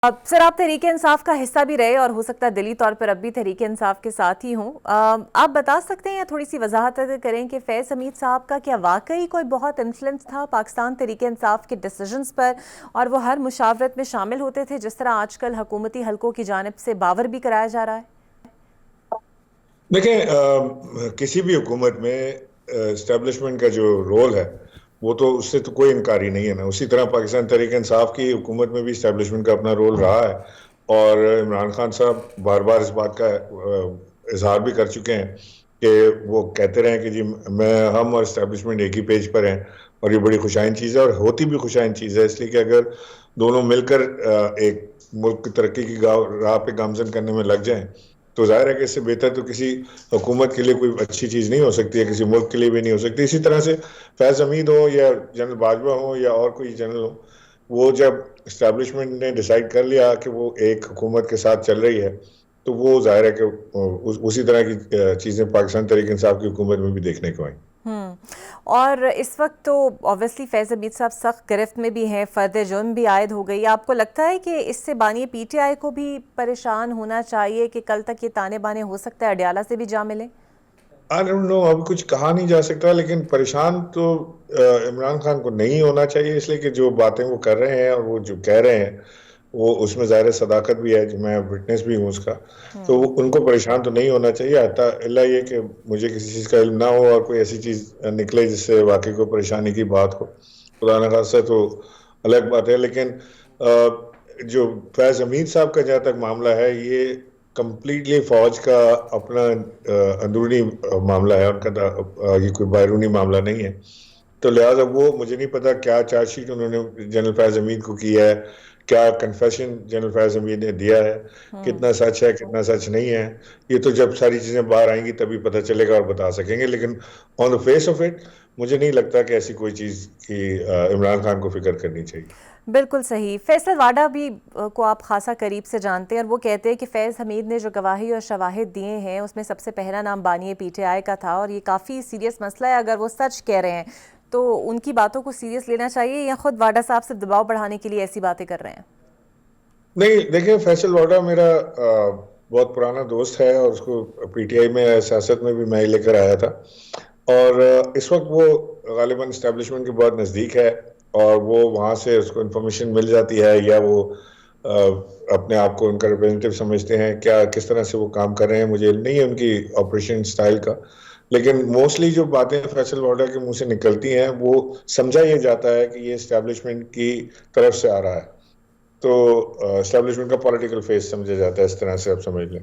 अब सर, आप तहरीक इंसाफ का हिस्सा भी रहे और हो सकता है दिली तौर पर अब भी तहरीक इंसाफ के साथ ही हों। आप बता सकते हैं या थोड़ी सी वजाहत अगर करें कि फैज़ हमीद साहब का क्या वाकई कोई बहुत इन्फ्लुएंस था पाकिस्तान तहरीक इंसाफ के डिसीजंस पर, और वो हर मुशावरत में शामिल होते थे जिस तरह आजकल हुकूमती हलकों की जानिब से बावर भी कराया जा रहा है? देखें, किसी भी हुकूमत में इस्टेब्लिशमेंट का जो रोल है वो तो उससे तो कोई इनकार ही नहीं है ना। उसी तरह पाकिस्तान तहरीक इंसाफ की हुकूमत में भी इस्टेब्लिशमेंट का अपना रोल रहा है। और इमरान खान साहब बार बार इस बात का इजहार भी कर चुके हैं कि वो कहते रहे कि जी हम और इस्टेब्लिशमेंट एक ही पेज पर हैं। और ये बड़ी खुशाइन चीज़ है और होती भी खुशाइन चीज़ है, इसलिए कि अगर दोनों मिलकर एक मुल्क की तरक्की की राह पे गामजन करने में लग जाएं तो जाहिर है कि इससे बेहतर तो किसी हुकूमत के लिए कोई अच्छी चीज़ नहीं हो सकती है, किसी मुल्क के लिए भी नहीं हो सकती। इसी तरह से फैज़ हमीद हो या जनरल बाजवा हो या और कोई जनरल हो, वो जब इस्टेब्लिशमेंट ने डिसाइड कर लिया कि वो एक हुकूमत के साथ चल रही है तो वो जाहिर है कि उसी तरह की चीज़ें पाकिस्तान तहरीक इंसाफ की हुकूमत में भी देखने को आई। और इस वक्त तो ऑब्वियसली फैज़ हमीद साहब सख्त गिरफ्त में भी हैं, फ़र्द जुर्म भी आयद हो गई। आपको लगता है कि इससे बानी पीटीआई को भी परेशान होना चाहिए कि कल तक ये ताने बाने हो सकता है अडियाला से भी जा मिले? आई डोंट नो, अब कुछ कहा नहीं जा सकता, लेकिन परेशान तो इमरान खान को नहीं होना चाहिए, इसलिए कि जो बातें वो कर रहे हैं और वो जो कह रहे हैं वो उसमें ज़ाहिर सदाकत भी है, जो मैं विटनेस भी हूँ उसका। तो उनको परेशान तो नहीं होना चाहिए, आता इल्ला ये कि मुझे किसी चीज़ का इल्म ना हो और कोई ऐसी चीज़ निकले जिससे वाकई को परेशानी की बात हो, खुदा न खास्ता, तो अलग बात है। लेकिन जो फैज़ हमीद साहब का जहाँ तक मामला है, ये कंप्लीटली फौज का अपना अंदरूनी मामला है उनका, ये कोई बैरूनी मामला नहीं है। तो लिहाजा वो मुझे नहीं पता क्या चार्जशीट उन्होंने जनरल फैज हमीद को किया है, क्या कन्फेशन जनरल फैज हमीद ने दिया है, कितना सच है कितना सच नहीं है, ये तो जब सारी चीजें बाहर आएंगी तभी पता चलेगा और बता सकेंगे। लेकिन on the face of it मुझे नहीं लगता कि ऐसी कोई चीज की इमरान खान को फिक्र करनी चाहिए। बिल्कुल सही। फैसल वाडा भी को आप खासा करीब से जानते हैं और वो कहते हैं कि फैज़ हमीद ने जो गवाही और शवाहिद दिए हैं उसमें सबसे पहला नाम बानी पीटीआई का था, और ये काफ़ी सीरियस मसला है। अगर वो सच कह रहे हैं तो उनकी बातों को सीरियस लेना चाहिए, या खुद वाडा साहब सिर्फ दबाव बढ़ाने के लिए ऐसी बातें कर रहे हैं? नहीं, देखिए, फैसल वाडा मेरा बहुत पुराना दोस्त है और उसको पीटीआई में सियासत में भी मैं ही लेकर आया था। और इस वक्त वो गालिबन इस्टेब्लिशमेंट के बहुत नज़दीक है और वो वहाँ से उसको इन्फॉर्मेशन मिल जाती है, या वो अपने आप को उनका रिप्रेजेंटेटिव समझते हैं, क्या किस तरह से वो काम कर रहे हैं मुझे नहीं है उनकी ऑपरेशन स्टाइल का। लेकिन मोस्टली जो बातें फैसल वाडा के मुंह से निकलती हैं वो समझा ये जाता है कि ये इस्टेब्लिशमेंट की तरफ से आ रहा है। तो एस्टेब्लिशमेंट का पॉलिटिकल फेस समझा जाता है, इस तरह से आप समझ लें।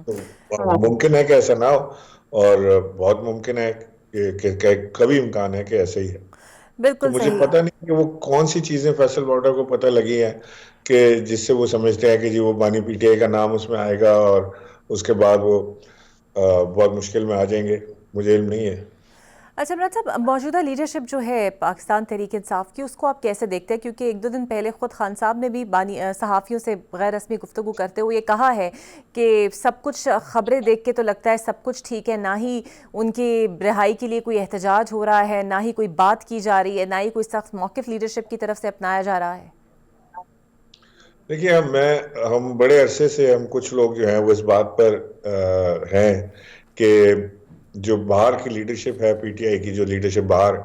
तो मुमकिन है कि ऐसा ना हो, और बहुत मुमकिन है कि कभी इम्कान है कि ऐसे ही है। तो बिल्कुल मुझे सही। पता नहीं कि वो कौन सी चीजें फैसल बॉर्डर को पता लगी है कि जिससे वो समझते हैं कि जी वो बानी पीटीआई का नाम उसमें आएगा और उसके बाद वो बहुत मुश्किल में आ जाएंगे। मुझे इल्म नहीं है। अच्छा इमरान साहब, मौजूदा लीडरशिप जो है पाकिस्तान तहरीक इंसाफ की, उसको आप कैसे देखते हैं? क्योंकि एक दो दिन पहले खुद खान साहब ने भी बानी सहाफ़ियों से गैर रस्मी गुफ्तगू करते हुए ये कहा है कि सब कुछ खबरें देख के तो लगता है सब कुछ ठीक है, ना ही उनकी रिहाई के लिए कोई एहतजाज हो रहा है, ना ही कोई बात की जा रही है, ना ही कोई सख्त मौक़िफ़ लीडरशिप की तरफ से अपनाया जा रहा है। देखिए, हम बड़े अरसे से हम कुछ लोग जो हैं वो इस बात पर हैं कि जो बाहर की लीडरशिप है, पीटीआई की जो लीडरशिप बाहर,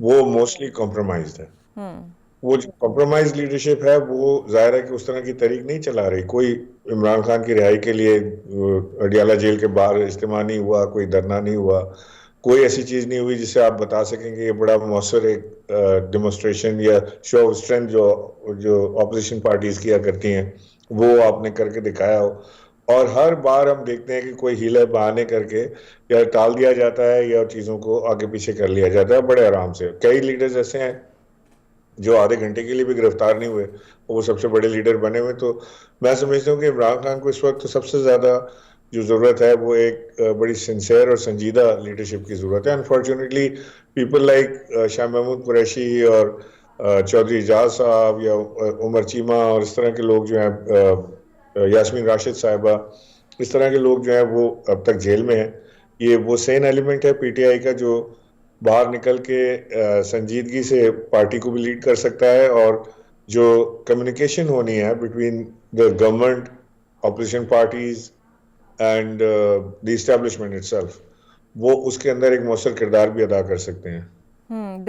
वो मोस्टली कॉम्प्रोमाइज्ड है। वो जो कॉम्प्रोमाइज लीडरशिप है वो जाहिर है कि उस तरह की तहरीक नहीं चला रही। कोई इमरान खान की रिहाई के लिए अडियाला जेल के बाहर इज्तिमा नहीं हुआ, कोई धरना नहीं हुआ, कोई ऐसी चीज नहीं हुई जिससे आप बता सकें कि ये बड़ा मौसर एक डेमोस्ट्रेशन या शो ऑफ स्ट्रेंथ जो जो ऑपोजिशन पार्टीज किया करती हैं वो आपने करके दिखाया हो। और हर बार हम देखते हैं कि कोई हीला बहाने करके या टाल दिया जाता है या चीजों को आगे पीछे कर लिया जाता है बड़े आराम से। कई लीडर्स ऐसे हैं जो आधे घंटे के लिए भी गिरफ्तार नहीं हुए, वो सबसे बड़े लीडर बने हुए। तो मैं समझता हूँ कि इमरान खान को इस वक्त तो सबसे ज्यादा जो जरूरत है वो एक बड़ी सिंसियर और संजीदा लीडरशिप की जरूरत है। Unfortunately people like Shah Mahmood Qureshi और चौधरी एजाज साहब या उमर चीमा और इस तरह के लोग जो हैं, यास्मीन राशिद साहिबा, इस तरह के लोग जो हैं वो अब तक जेल में हैं। ये वो सेम एलिमेंट है पीटीआई का जो बाहर निकल के संजीदगी से पार्टी को भी लीड कर सकता है और जो कम्युनिकेशन होनी है between the government, opposition parties and the establishment itself, वो उसके अंदर एक मौसर किरदार भी अदा कर सकते हैं। बिल्कुल